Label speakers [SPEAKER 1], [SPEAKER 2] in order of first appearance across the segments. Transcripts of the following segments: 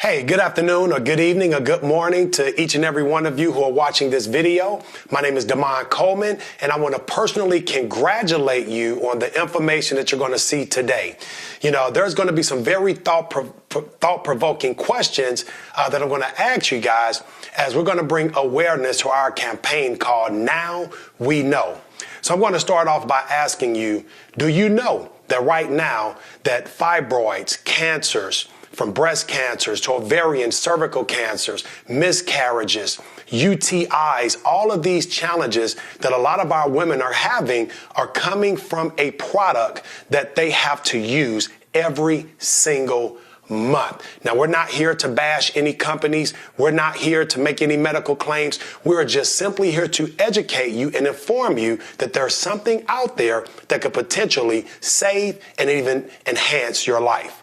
[SPEAKER 1] Hey, good afternoon or good evening or good morning to each and every one of you who are watching this video. My name is Damon Coleman, and I want to personally congratulate you on the information that you're going to see today. You know, there's going to be some very thought-provoking questions that I'm going to ask you guys as we're going to bring awareness to our campaign called Now We Know. So I'm going to start off by asking you, do you know that right now that fibroids, cancers, from breast cancers to ovarian, cervical cancers, miscarriages, UTIs, all of these challenges that a lot of our women are having are coming from a product that they have to use every single month. Now, we're not here to bash any companies. We're not here to make any medical claims. We're just simply here to educate you and inform you that there's something out there that could potentially save and even enhance your life.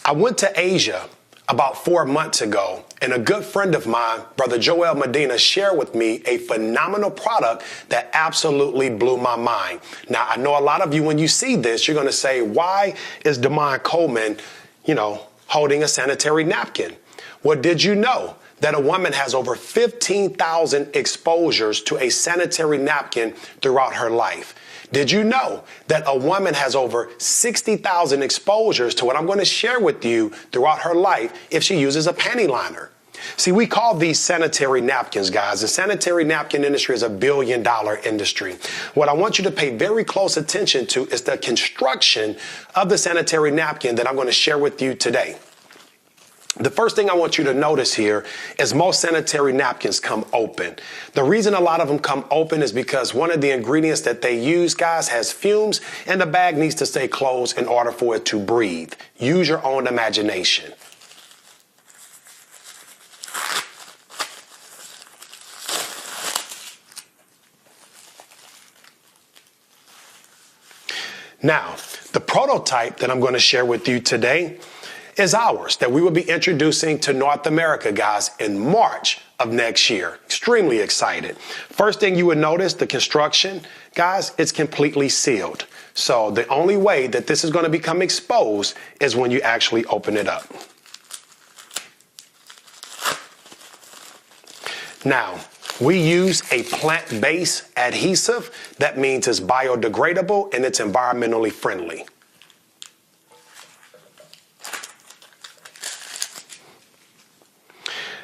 [SPEAKER 1] I went to Asia about 4 months ago, and a good friend of mine, Brother Joel Medina, shared with me a phenomenal product that absolutely blew my mind. Now, I know a lot of you, when you see this, you're going to say, why is Damon Coleman, holding a sanitary napkin? Well, did you know that a woman has over 15,000 exposures to a sanitary napkin throughout her life? Did you know that a woman has over 60,000 exposures to what I'm going to share with you throughout her life if she uses a panty liner? See, we call these sanitary napkins, guys. The sanitary napkin industry is a billion-dollar industry. What I want you to pay very close attention to is the construction of the sanitary napkin that I'm going to share with you today. The first thing I want you to notice here is most sanitary napkins come open. The reason a lot of them come open is because one of the ingredients that they use, guys, has fumes, and the bag needs to stay closed in order for it to breathe. Use your own imagination. Now, the prototype that I'm going to share with you today is ours, that we will be introducing to North America, guys, in March of next year. Extremely excited. First thing you would notice, the construction, guys, it's completely sealed. So the only way that this is going to become exposed is when you actually open it up. Now, we use a plant-based adhesive. That means it's biodegradable and it's environmentally friendly.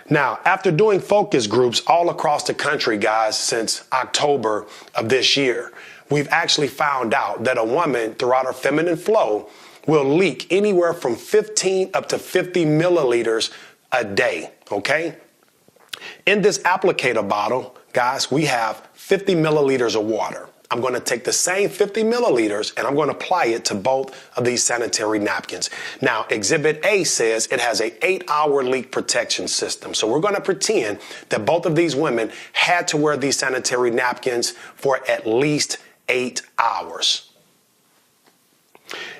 [SPEAKER 1] Now, after doing focus groups all across the country, guys, since October of this year, we've actually found out that a woman throughout her feminine flow will leak anywhere from 15 up to 50 milliliters a day, okay? In this applicator bottle, guys, we have 50 milliliters of water. I'm going to take the same 50 milliliters and I'm going to apply it to both of these sanitary napkins. Now, Exhibit A says it has an 8-hour leak protection system. So we're going to pretend that both of these women had to wear these sanitary napkins for at least 8 hours.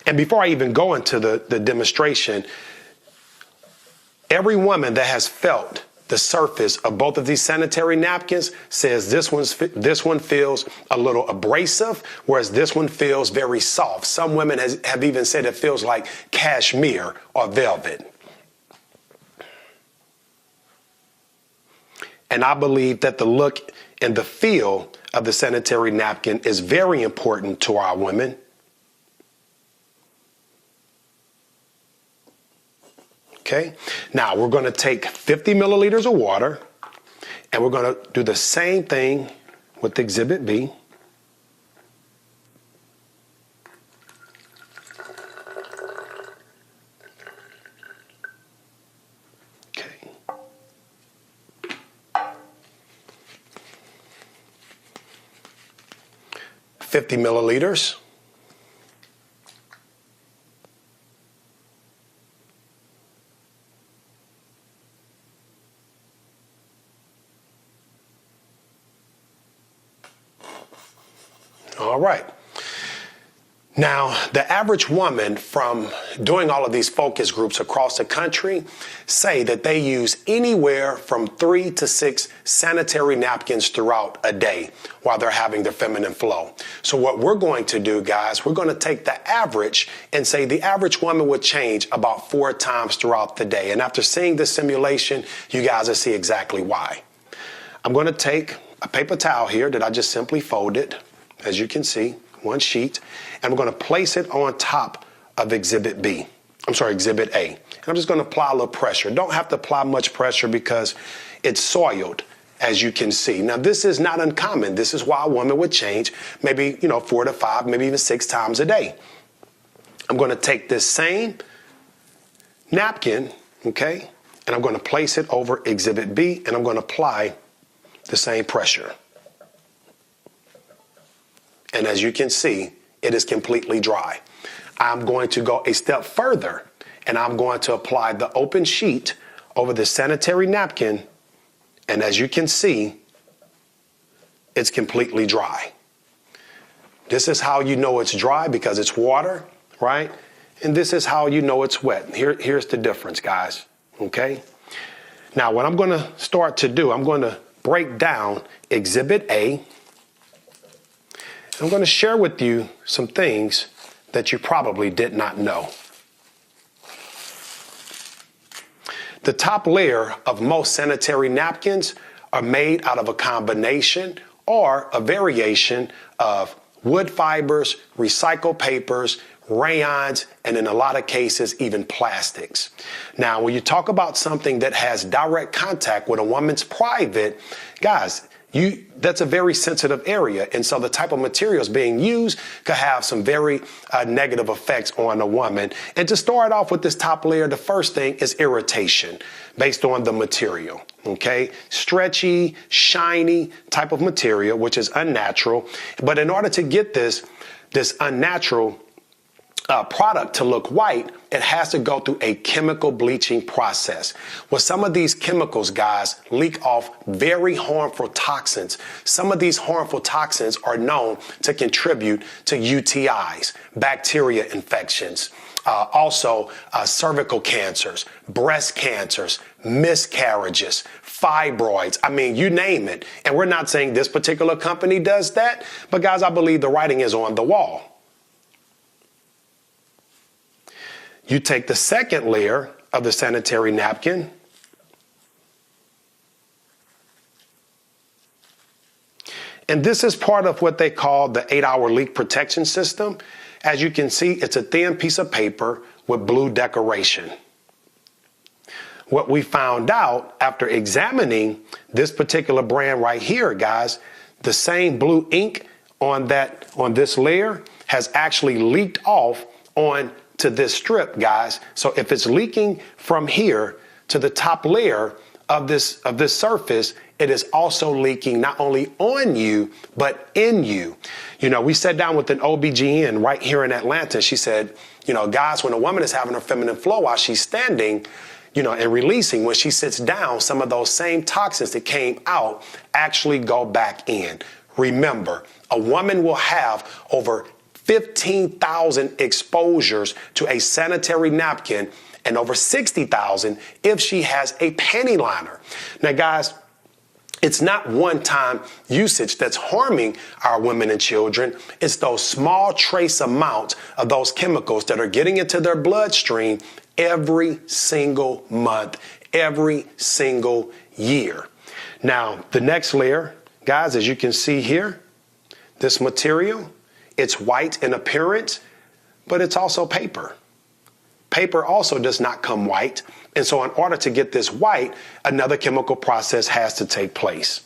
[SPEAKER 1] And before I even go into the demonstration, every woman that has felt the surface of both of these sanitary napkins says this one feels a little abrasive, whereas this one feels very soft. Some women have even said it feels like cashmere or velvet. And I believe that the look and the feel of the sanitary napkin is very important to our women. Okay, now we're going to take 50 milliliters of water and we're going to do the same thing with Exhibit B. Okay. $50 milliliters. All right. Now, the average woman from doing all of these focus groups across the country say that they use anywhere from 3 to 6 sanitary napkins throughout a day while they're having their feminine flow. So what we're going to do, guys, we're going to take the average and say the average woman would change about 4 times throughout the day. And after seeing this simulation, you guys will see exactly why. I'm going to take a paper towel here that I just simply folded, as you can see. One sheet, and we're going to place it on top of Exhibit A. And I'm just going to apply a little pressure. Don't have to apply much pressure because it's soiled, as you can see. Now, this is not uncommon. This is why a woman would change maybe, 4 to 5, maybe even 6 times a day. I'm going to take this same napkin, okay, and I'm going to place it over Exhibit B, and I'm going to apply the same pressure. And as you can see, it is completely dry. I'm going to go a step further, and I'm going to apply the open sheet over the sanitary napkin. And as you can see, it's completely dry. This is how you know it's dry, because it's water, right? And this is how you know it's wet. Here's the difference, guys, okay? Now, what I'm going to start to do, I'm going to break down Exhibit A. I'm going to share with you some things that you probably did not know. The top layer of most sanitary napkins are made out of a combination or a variation of wood fibers, recycled papers, rayons, and in a lot of cases, even plastics. Now, when you talk about something that has direct contact with a woman's private, guys, that's a very sensitive area. And so the type of materials being used could have some very negative effects on a woman. And to start off with this top layer, the first thing is irritation based on the material. Okay, stretchy, shiny type of material, which is unnatural. But in order to get this unnatural product to look white, it has to go through a chemical bleaching process. Well, some of these chemicals, guys, leak off very harmful toxins. Some of these harmful toxins are known to contribute to UTIs, bacteria infections, also cervical cancers, breast cancers, miscarriages, fibroids. I mean, you name it. And we're not saying this particular company does that, but guys, I believe the writing is on the wall. You take the second layer of the sanitary napkin, and this is part of what they call the 8-hour leak protection system. As you can see, it's a thin piece of paper with blue decoration. What we found out after examining this particular brand right here, guys, the same blue ink on this layer has actually leaked off on to this strip, guys. So if it's leaking from here to the top layer of this surface, it is also leaking not only on you, but in you. We sat down with an OBGYN right here in Atlanta. She said, guys, when a woman is having her feminine flow while she's standing, and releasing, when she sits down, some of those same toxins that came out actually go back in. Remember, a woman will have over 15,000 exposures to a sanitary napkin and over 60,000 if she has a panty liner. Now, guys, it's not one-time usage that's harming our women and children. It's those small trace amounts of those chemicals that are getting into their bloodstream every single month, every single year. Now, the next layer, guys, as you can see here, this material, it's white in appearance, but it's also paper. Paper also does not come white. And so in order to get this white, another chemical process has to take place.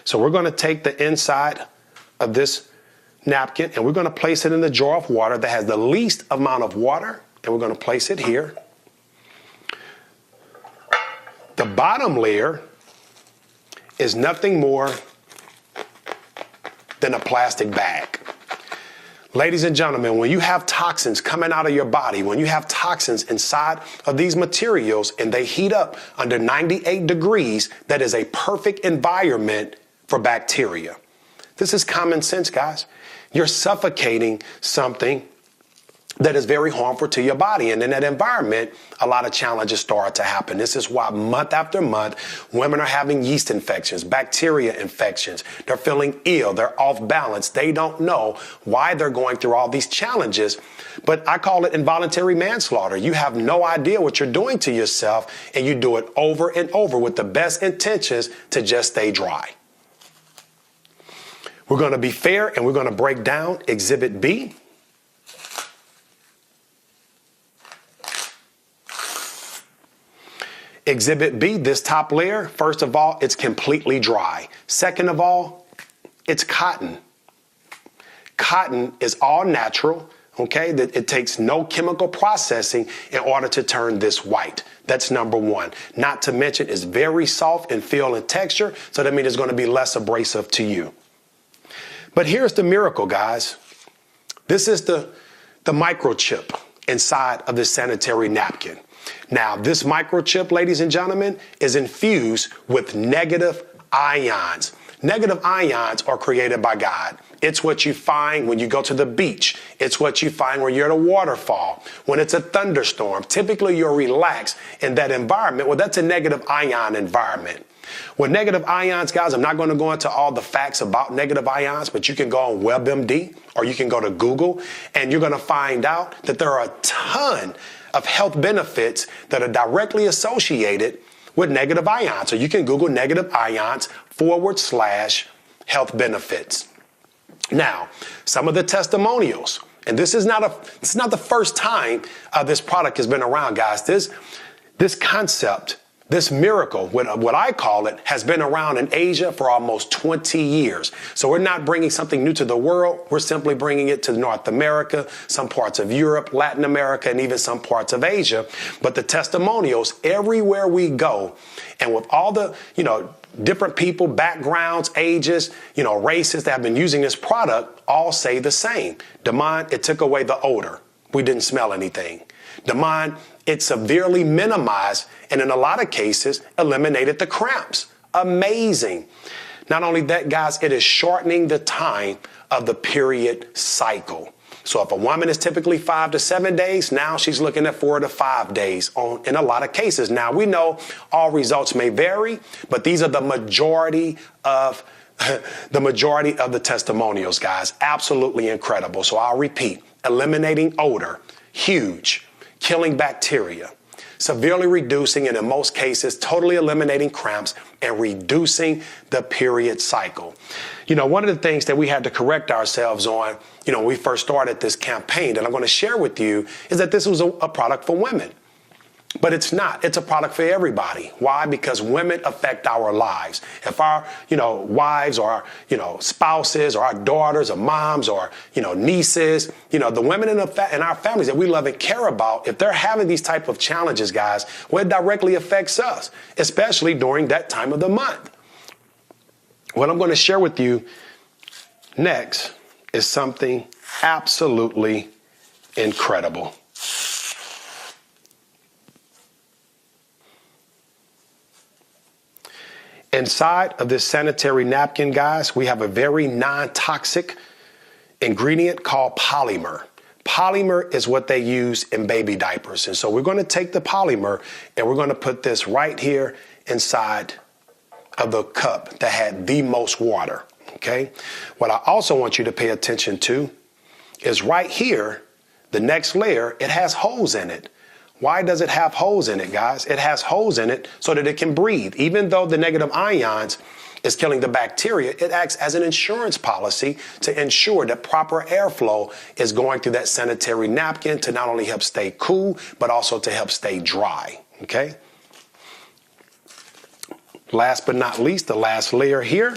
[SPEAKER 1] So we're going to take the inside of this napkin and we're going to place it in the jar of water that has the least amount of water. And we're going to place it here. The bottom layer is nothing more than a plastic bag. Ladies and gentlemen, when you have toxins coming out of your body, when you have toxins inside of these materials and they heat up under 98 degrees, that is a perfect environment for bacteria. This is common sense, guys. you're suffocating something that is very harmful to your body. And in that environment, a lot of challenges start to happen. This is why month after month, women are having yeast infections, bacteria infections. They're feeling ill. They're off balance. They don't know why they're going through all these challenges. But I call it involuntary manslaughter. You have no idea what you're doing to yourself, and you do it over and over with the best intentions to just stay dry. We're going to be fair, and we're going to break down Exhibit B. Exhibit B, this top layer, first of all, it's completely dry. Second of all, it's cotton. Cotton is all natural, okay? It takes no chemical processing in order to turn this white. That's number one. Not to mention it's very soft in feel and texture, so that means it's going to be less abrasive to you. But here's the miracle, guys. This is the microchip inside of this sanitary napkin. Now, this microchip, ladies and gentlemen, is infused with negative ions. Negative ions are created by God. It's what you find when you go to the beach. It's what you find when you're at a waterfall. When it's a thunderstorm, typically you're relaxed in that environment. Well, that's a negative ion environment. With negative ions, guys, I'm not going to go into all the facts about negative ions, but you can go on WebMD or you can go to Google, and you're going to find out that there are a ton of health benefits that are directly associated with negative ions. So you can Google negative ions /health benefits. Now, some of the testimonials, and this is not the first time this product has been around, guys. This concept, this miracle, what I call it, has been around in Asia for almost 20 years. So we're not bringing something new to the world. We're simply bringing it to North America, some parts of Europe, Latin America, and even some parts of Asia. But the testimonials, everywhere we go, and with all the, different people, backgrounds, ages, races that have been using this product, all say the same. Damon, it took away the odor. We didn't smell anything. Damon, it severely minimized and in a lot of cases eliminated the cramps. Amazing. Not only that, guys, it is shortening the time of the period cycle. So if a woman is typically 5 to 7 days, now she's looking at 4 to 5 days in a lot of cases. Now, we know all results may vary, but these are the majority of the testimonials, guys. Absolutely incredible. So I'll repeat, eliminating odor, huge. Killing bacteria, severely reducing, and in most cases, totally eliminating cramps and reducing the period cycle. One of the things that we had to correct ourselves on, when we first started this campaign that I'm going to share with you, is that this was a product for women. But it's not. It's a product for everybody. Why? Because women affect our lives. If our, wives or, spouses or our daughters or moms or, nieces, the women in our families that we love and care about, if they're having these type of challenges, guys, well, it directly affects us, especially during that time of the month. What I'm going to share with you next is something absolutely incredible. Inside of this sanitary napkin, guys, we have a very non-toxic ingredient called polymer. Polymer is what they use in baby diapers. And so we're going to take the polymer and we're going to put this right here inside of the cup that had the most water. Okay. What I also want you to pay attention to is right here, the next layer, it has holes in it. Why does it have holes in it, guys? It has holes in it so that it can breathe. Even though the negative ions is killing the bacteria, it acts as an insurance policy to ensure that proper airflow is going through that sanitary napkin to not only help stay cool, but also to help stay dry, okay? Last but not least, the last layer here,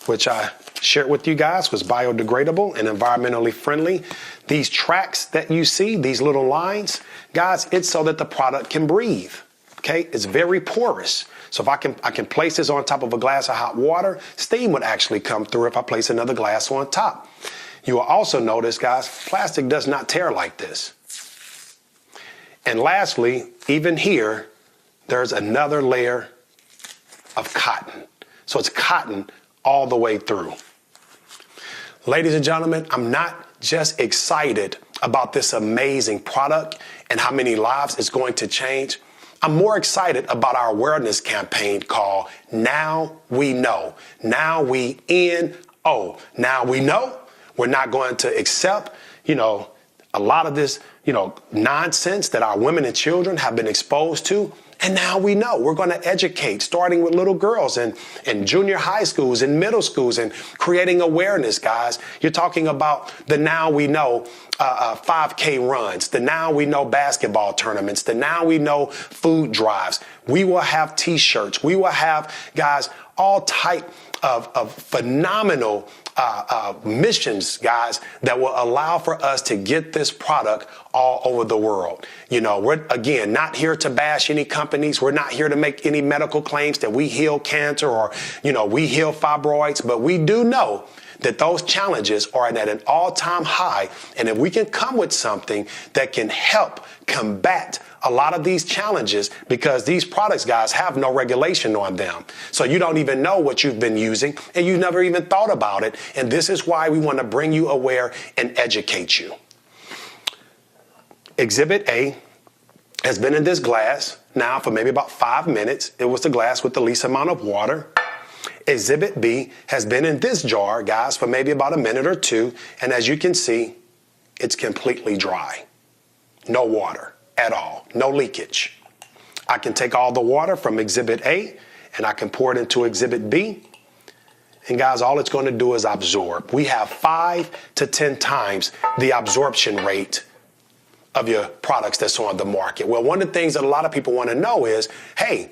[SPEAKER 1] which I shared with you guys, was biodegradable and environmentally friendly. These tracks that you see, these little lines, guys, it's so that the product can breathe. Okay, it's very porous. So if I can place this on top of a glass of hot water, steam would actually come through if I place another glass on top. You will also notice, guys, plastic does not tear like this. And lastly, even here, there's another layer of cotton. So it's cotton all the way through. Ladies and gentlemen, I'm not just excited about this amazing product and how many lives it's going to change. I'm more excited about our awareness campaign called Now We Know. Now we N-O. Now we know we're not going to accept, a lot of this, nonsense that our women and children have been exposed to. And now we know we're going to educate, starting with little girls in junior high schools and middle schools, and creating awareness, guys. You're talking about the Now We Know 5K runs, the Now We Know basketball tournaments, the Now We Know food drives. We will have T-shirts. We will have, guys, all type of phenomenal missions, guys, that will allow for us to get this product all over the world. We're, again, not here to bash any companies. We're not here to make any medical claims that we heal cancer or, we heal fibroids. But we do know that those challenges are at an all-time high. And if we can come with something that can help combat a lot of these challenges, because these products, guys, have no regulation on them. So you don't even know what you've been using, and you've never even thought about it. And this is why we want to bring you aware and educate you. Exhibit A has been in this glass now for maybe about 5 minutes. It was the glass with the least amount of water. Exhibit B has been in this jar, guys, for maybe about a minute or two. And as you can see, it's completely dry. No water at all. No leakage. I can take all the water from Exhibit A and I can pour it into Exhibit B. And guys, all it's going to do is absorb. We have 5 to 10 times the absorption rate of your products that's on the market. Well, one of the things that a lot of people want to know is, hey,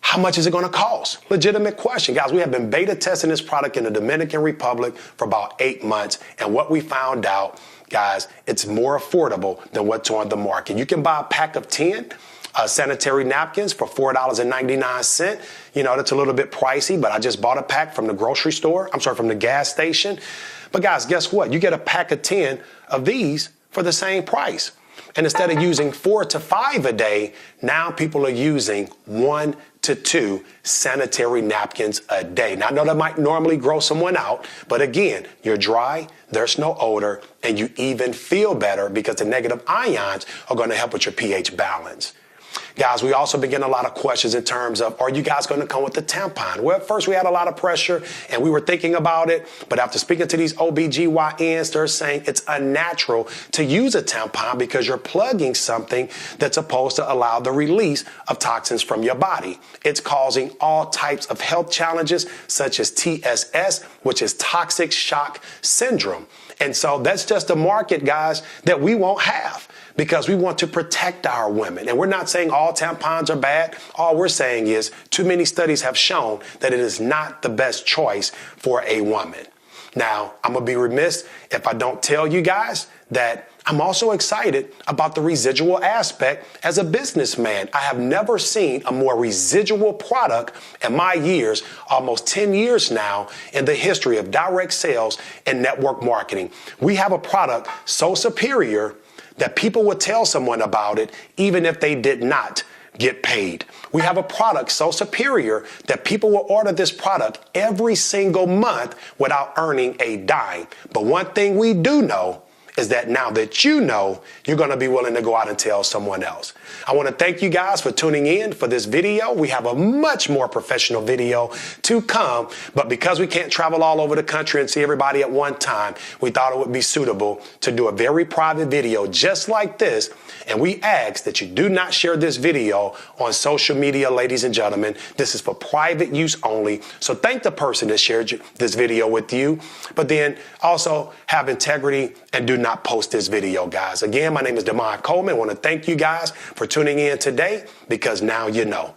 [SPEAKER 1] how much is it going to cost? Legitimate question. Guys, we have been beta testing this product in the Dominican Republic for about 8 months. And what we found out, guys, it's more affordable than what's on the market. You can buy a pack of 10 sanitary napkins for $4.99. That's a little bit pricey, but I just bought a pack from the grocery store. From the gas station. But guys, guess what? You get a pack of 10 of these for the same price. And instead of using 4 to 5 a day, now people are using 1 to 2 sanitary napkins a day. Now, I know that might normally gross someone out, but again, you're dry, there's no odor, and you even feel better because the negative ions are going to help with your pH balance. Guys, we also begin a lot of questions in terms of, are you guys going to come with the tampon? Well, at first we had a lot of pressure and we were thinking about it. But after speaking to these OBGYNs, they're saying it's unnatural to use a tampon because you're plugging something that's supposed to allow the release of toxins from your body. It's causing all types of health challenges such as TSS, which is toxic shock syndrome. And so that's just a market, guys, that we won't have, because we want to protect our women. And we're not saying all tampons are bad. All we're saying is too many studies have shown that it is not the best choice for a woman. Now, I'm going to be remiss if I don't tell you guys that I'm also excited about the residual aspect as a businessman. I have never seen a more residual product in my years, almost 10 years now, in the history of direct sales and network marketing. We have a product so superior that people would tell someone about it even if they did not get paid. We have a product so superior that people will order this product every single month without earning a dime. But one thing we do know is that now that you know, you're going to be willing to go out and tell someone else. I want to thank you guys for tuning in for this video. We have a much more professional video to come, but because we can't travel all over the country and see everybody at one time, we thought it would be suitable to do a very private video just like this. And we ask that you do not share this video on social media, ladies and gentlemen. This is for private use only. So thank the person that shared this video with you, but then also have integrity and do not post this video, guys. Again, my name is Damon Coleman. I want to thank you guys for tuning in today, because now you know.